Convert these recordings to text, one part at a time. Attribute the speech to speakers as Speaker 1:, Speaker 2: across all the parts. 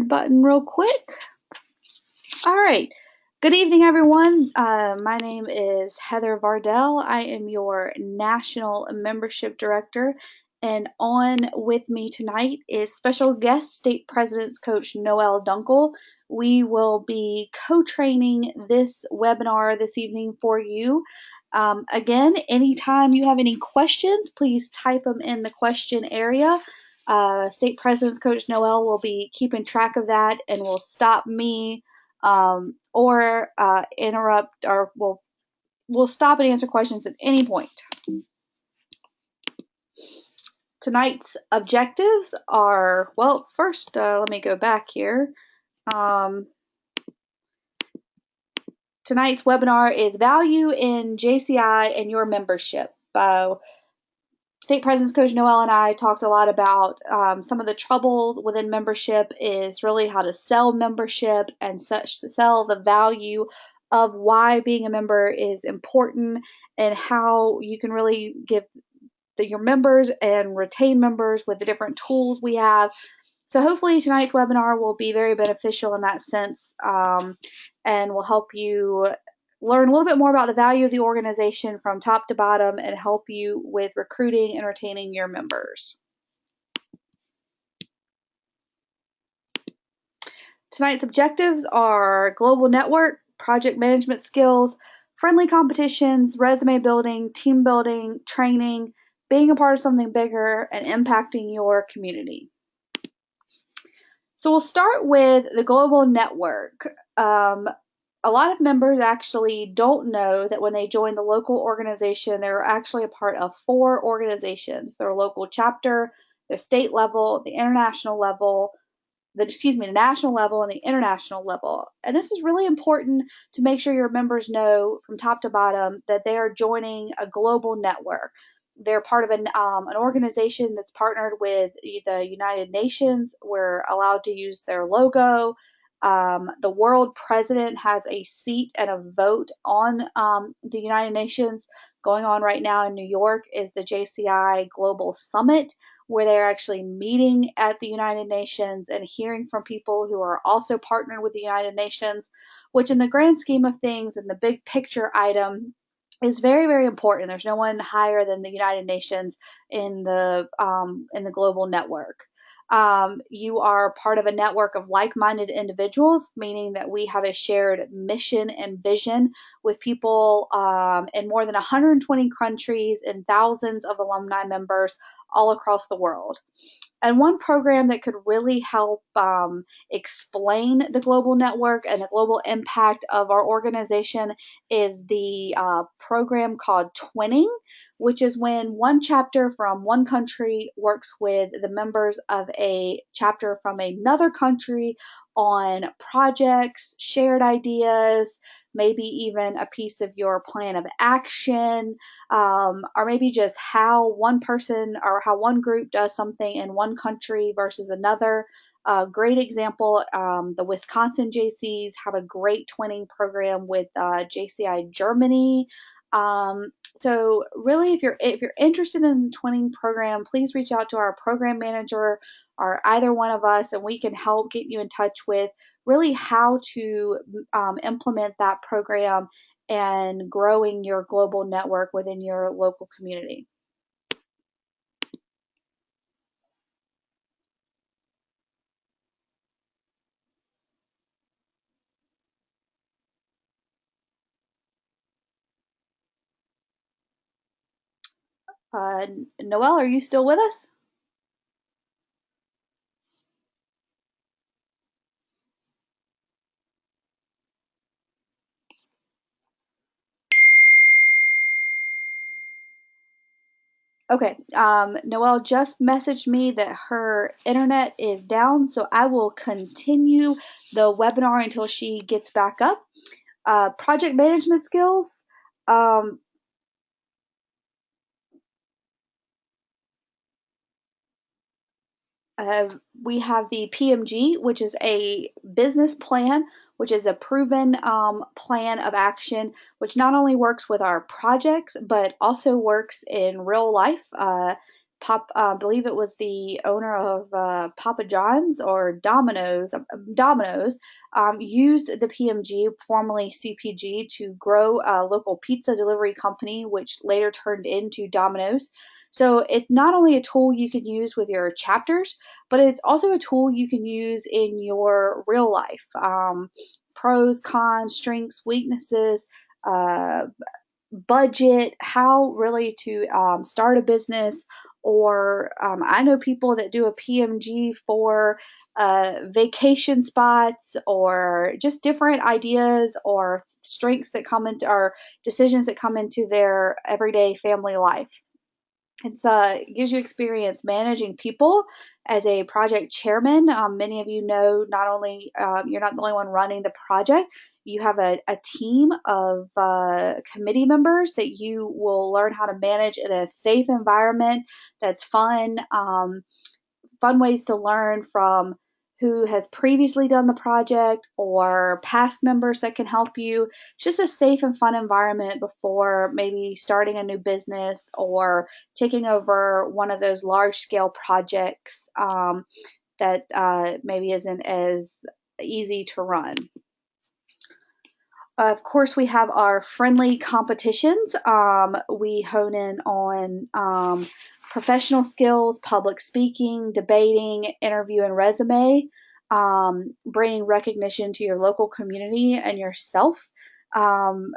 Speaker 1: button real quick. All right. Good evening, everyone. My name is Heather Vardell. I am your National Membership Director, and on with me tonight is special guest State President's Coach Noelle Dunkel. We will be co-training this webinar this evening for you. Again, anytime you have any questions, please type them in the question area. State President's Coach Noelle will be keeping track of that and will stop me or interrupt, or we'll stop and answer questions at any point. Tonight's objectives are, well, first let me go back here. Tonight's webinar is Value in JCI and Your Membership. State President's Coach Noelle and I talked a lot about some of the trouble within membership is really how to sell membership and such, to sell the value of why being a member is important and how you can really give your members and retain members with the different tools we have. So hopefully tonight's webinar will be very beneficial in that sense and will help you learn a little bit more about the value of the organization from top to bottom and help you with recruiting and retaining your members. Tonight's objectives are global network, project management skills, friendly competitions, resume building, team building, training, being a part of something bigger, and impacting your community. So we'll start with the global network. A lot of members actually don't know that when they join the local organization, they're actually a part of 4 organizations: their local chapter, their state level, the international level, the national level, and the international level. And this is really important to make sure your members know from top to bottom that they are joining a global network. They're part of an organization that's partnered with the United Nations. We're allowed to use their logo. The world president has a seat and a vote on the United Nations. Going on right now in New York is the JCI Global Summit, where they're actually meeting at the United Nations and hearing from people who are also partnered with the United Nations, which in the grand scheme of things and the big picture item is very, very important. There's no one higher than the United Nations in the global network. You are part of a network of like-minded individuals, meaning that we have a shared mission and vision with people in more than 120 countries and thousands of alumni members all across the world. And one program that could really help explain the global network and the global impact of our organization is the program called Twinning, which is when one chapter from one country works with the members of a chapter from another country on projects, shared ideas, maybe even a piece of your plan of action, or maybe just how one person or how one group does something in one country versus another. Great example, the Wisconsin JCs have a great twinning program with JCI Germany. So really, if you're interested in the twinning program, please reach out to our program manager or either one of us, and we can help get you in touch with really how to implement that program and growing your global network within your local community. Noelle, are you still with us? Okay, Noelle just messaged me that her internet is down, so I will continue the webinar until she gets back up. Project management skills. We have the PMG, which is a business plan, which is a proven plan of action, which not only works with our projects, but also works in real life. I believe it was the owner of Papa John's or Domino's, used the PMG, formerly CPG, to grow a local pizza delivery company, which later turned into Domino's. So it's not only a tool you can use with your chapters, but it's also a tool you can use in your real life. Pros, cons, strengths, weaknesses, uh, budget, how really to start a business. Or I know people that do a PMG for vacation spots or just different ideas or strengths that come into or decisions that come into their everyday family life. It gives you experience managing people as a project chairman. Many of you know not only you're not the only one running the project, you have a team of committee members that you will learn how to manage in a safe environment that's fun. Fun ways to learn from who has previously done the project or past members that can help you. It's just a safe and fun environment before maybe starting a new business or taking over one of those large scale projects that maybe isn't as easy to run. Of course, we have our friendly competitions. We hone in on professional skills, public speaking, debating, interview, and resume, bringing recognition to your local community and yourself,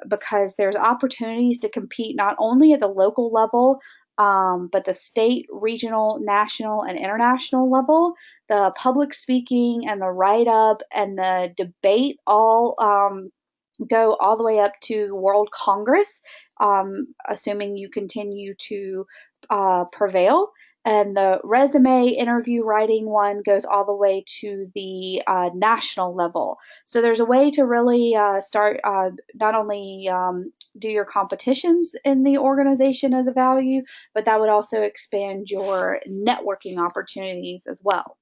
Speaker 1: because there's opportunities to compete not only at the local level, but the state, regional, national, and international level. The public speaking and the write up and the debate all go all the way up to World Congress, assuming you continue to prevail. And the resume interview writing one goes all the way to the national level. So there's a way to really start not only do your competitions in the organization as a value, but that would also expand your networking opportunities as well.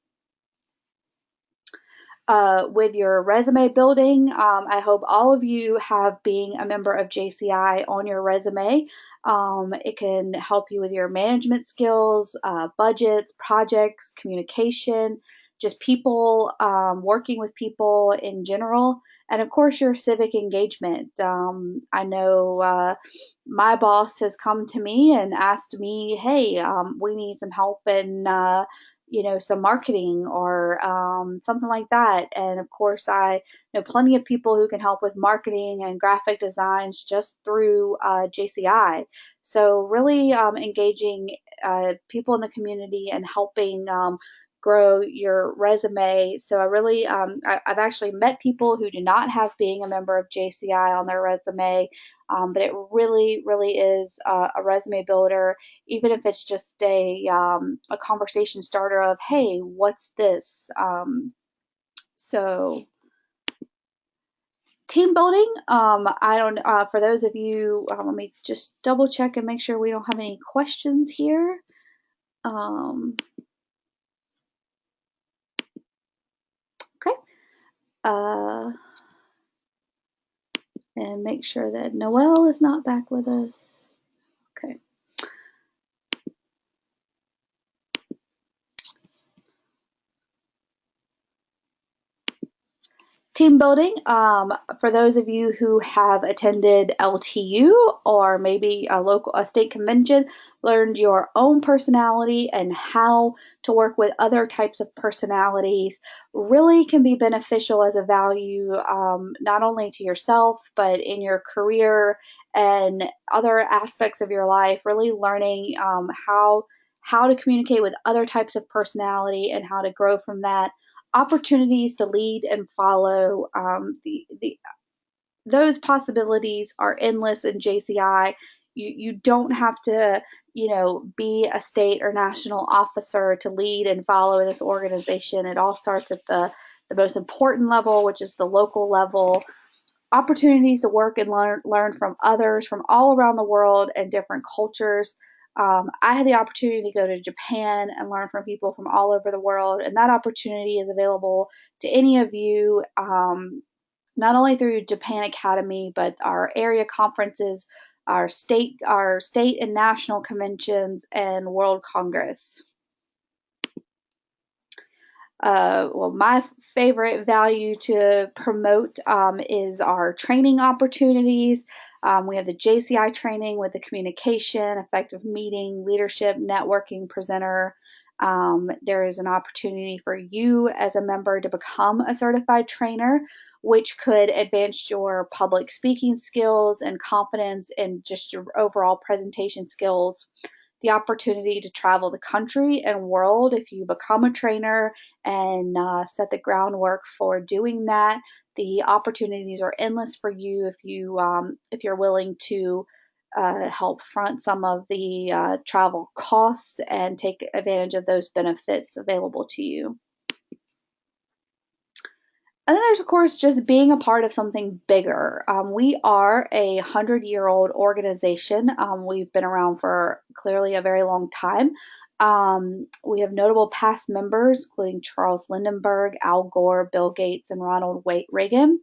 Speaker 1: With your resume building. I hope all of you have being a member of JCI on your resume. It can help you with your management skills, budgets, projects, communication, just people, working with people in general, and of course your civic engagement. I know my boss has come to me and asked me, hey, we need some help in some marketing or something like that. And of course, I know plenty of people who can help with marketing and graphic designs just through JCI. So, really engaging people in the community and helping. Grow your resume. So I've actually met people who do not have being a member of JCI on their resume, but it really, really is a resume builder, even if it's just a conversation starter of, hey, what's this? So team building, I don't, for those of you, let me just double check and make sure we don't have any questions here. Okay. And make sure that Noelle is not back with us. Okay. Team building, for those of you who have attended LTU or maybe a state convention, learned your own personality and how to work with other types of personalities, really can be beneficial as a value, not only to yourself, but in your career and other aspects of your life, really learning how to communicate with other types of personality and how to grow from that. Opportunities to lead and follow. Those possibilities are endless in JCI. You don't have to be a state or national officer to lead and follow this organization. It all starts at the most important level, which is the local level. Opportunities to work and learn from others from all around the world and different cultures. I had the opportunity to go to Japan and learn from people from all over the world, and that opportunity is available to any of you, not only through Japan Academy, but our area conferences. our state and national conventions, and World Congress. Well, my favorite value to promote is our training opportunities. We have the JCI training with the communication, effective meeting, leadership, networking presenter. There is an opportunity for you as a member to become a certified trainer, which could advance your public speaking skills and confidence and just your overall presentation skills. The opportunity to travel the country and world if you become a trainer and set the groundwork for doing that. The opportunities are endless for you if you're willing to help front some of the travel costs and take advantage of those benefits available to you. And then there's, of course, just being a part of something bigger. We are a 100-year-old organization. We've been around for clearly a very long time. We have notable past members, including Charles Lindbergh, Al Gore, Bill Gates, and Ronald Reagan.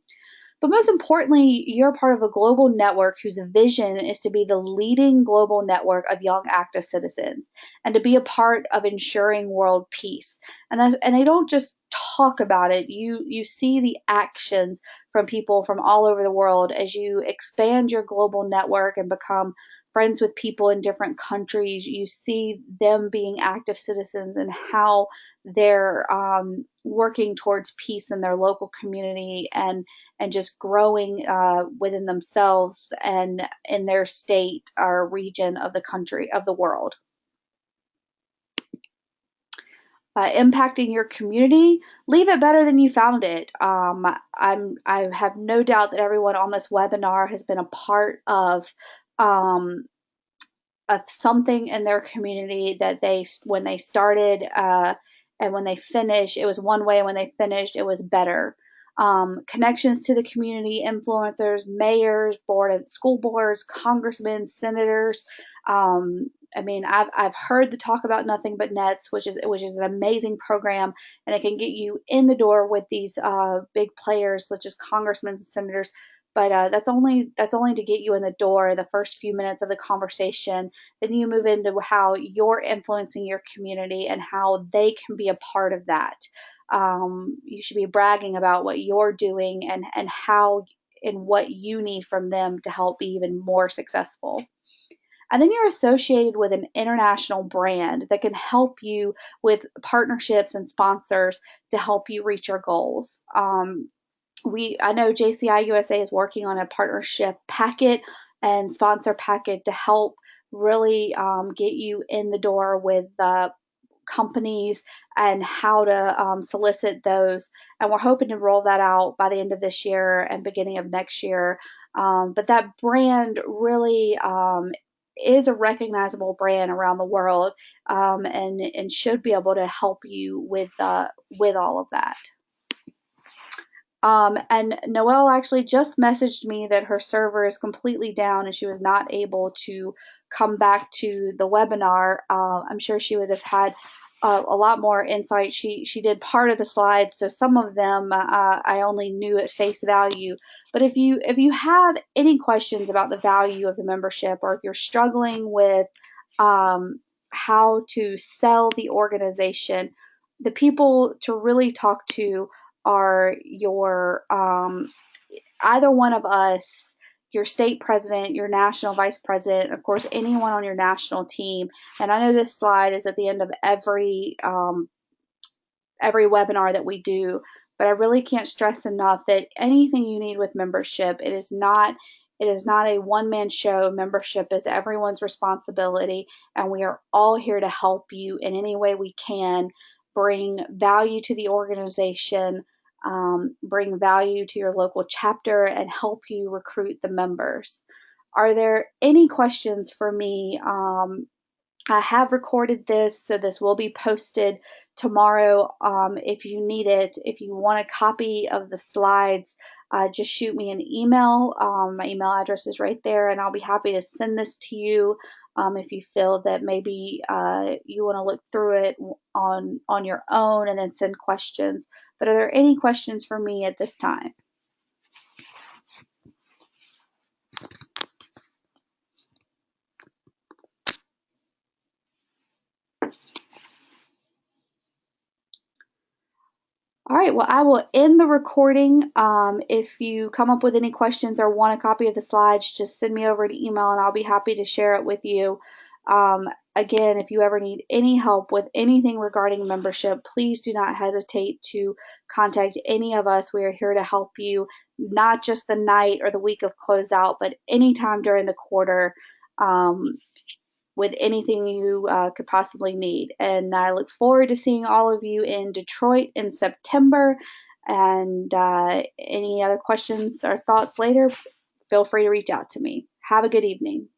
Speaker 1: But most importantly, you're part of a global network whose vision is to be the leading global network of young active citizens and to be a part of ensuring world peace. And they don't just talk about it. You see the actions from people from all over the world as you expand your global network and become friends with people in different countries. You see them being active citizens and how they're working towards peace in their local community and just growing within themselves and in their state or region of the country, of the world. Impacting your community, leave it better than you found it. I have no doubt that everyone on this webinar has been a part um, of something in their community that when they started and when they finished, it was one way, and when they finished, it was better. Connections to the community, influencers, mayors, school boards, congressmen, senators. I mean, I've heard the talk about Nothing But Nets, which is an amazing program, and it can get you in the door with these big players such as congressmen and senators. But that's only to get you in the door, the first few minutes of the conversation. Then you move into how you're influencing your community and how they can be a part of that. You should be bragging about what you're doing and how and what you need from them to help be even more successful. And then you're associated with an international brand that can help you with partnerships and sponsors to help you reach your goals. I know JCI USA is working on a partnership packet and sponsor packet to help really get you in the door with companies and how to solicit those. And we're hoping to roll that out by the end of this year and beginning of next year. But that brand really is a recognizable brand around the world and should be able to help you with all of that. And Noelle actually just messaged me that her server is completely down and she was not able to come back to the webinar. I'm sure she would have had a lot more insight. She did part of the slides, so some of them I only knew at face value. But if you have any questions about the value of the membership, or if you're struggling with how to sell the organization, the people to really talk to are your either one of us, your state president, your national vice president, of course, anyone on your national team. And I know this slide is at the end of every webinar that we do, but I really can't stress enough that anything you need with membership, it is not a one-man show. Membership is everyone's responsibility, and we are all here to help you in any way we can bring value to the organization, bring value to your local chapter, and help you recruit the members. Are there any questions for me? I have recorded this, so this will be posted tomorrow if you need it. If you want a copy of the slides, just shoot me an email. My email address is right there, and I'll be happy to send this to you if you feel that maybe you want to look through it on your own and then send questions. But are there any questions for me at this time? All right, well, I will end the recording. If you come up with any questions or want a copy of the slides, just send me over an email and I'll be happy to share it with you. Again, if you ever need any help with anything regarding membership, please do not hesitate to contact any of us. We are here to help you, not just the night or the week of closeout, but anytime during the quarter. With anything you could possibly need. And I look forward to seeing all of you in Detroit in September. And any other questions or thoughts later, feel free to reach out to me. Have a good evening.